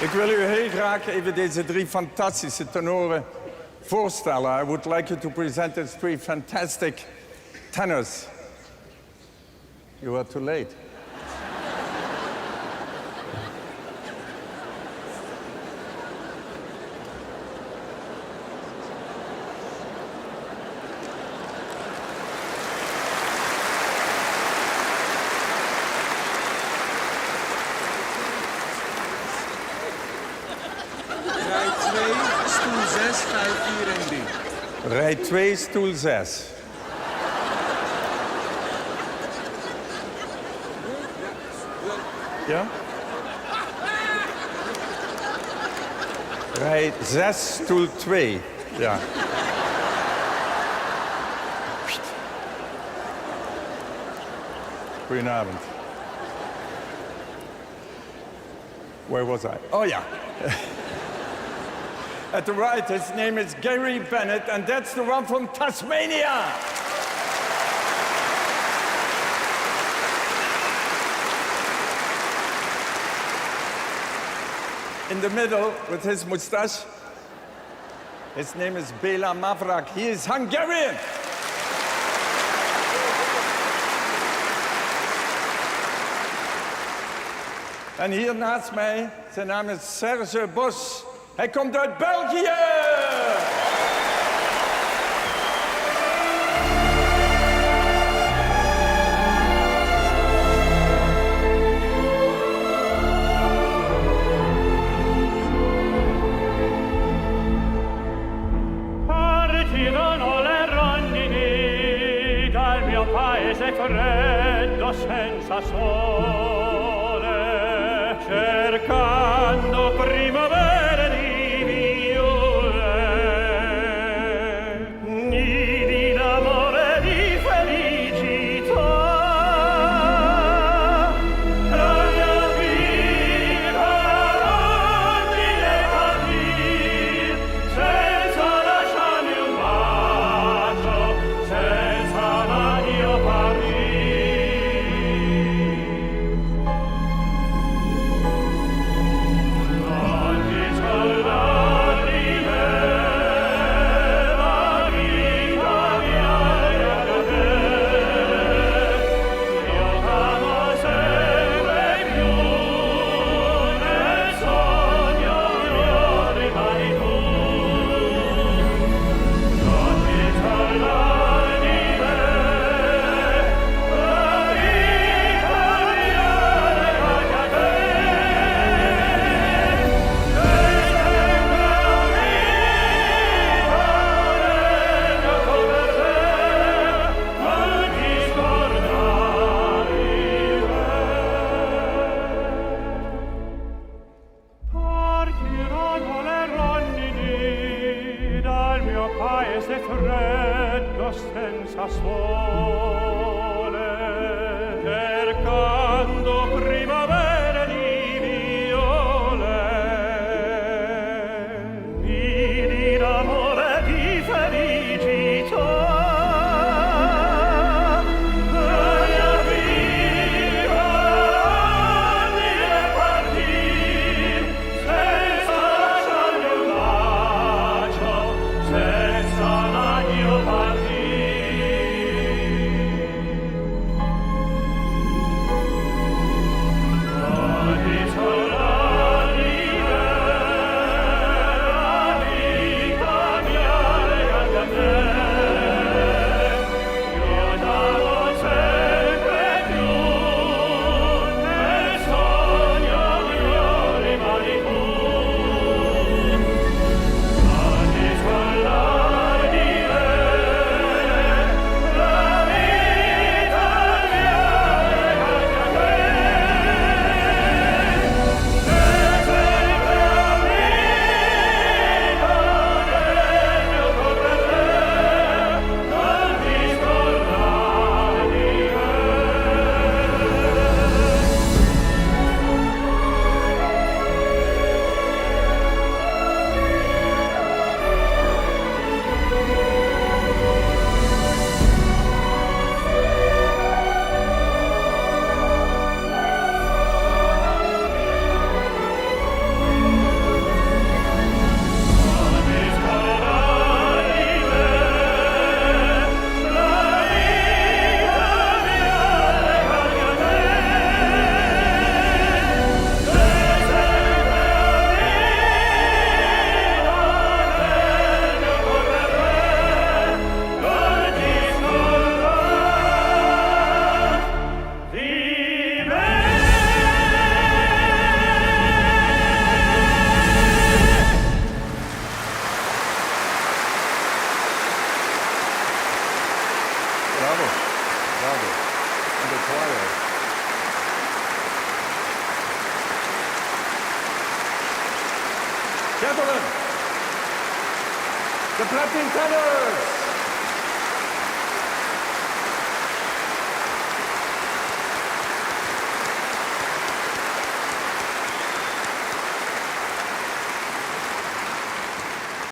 Ik wil u heel graag even deze drie fantastische tenoren voorstellen. I would like you to present these three fantastic tenors. You are too late. Rij 2, stoel 6. Ja? Rij 6, stoel 2. Ja. Goedenavond. Where was I? Oh ja. At the right, his name is Gary Bennett, and that's the one from Tasmania. In the middle, with his mustache, his name is Bela Mavrak. He is Hungarian. En hier naast mij, zijn naam is Serge Bos. Hij komt uit België! Partirono le rondini dal mio paese freddo senza sole, cercando primavera. Gentlemen, the Platin Tenors!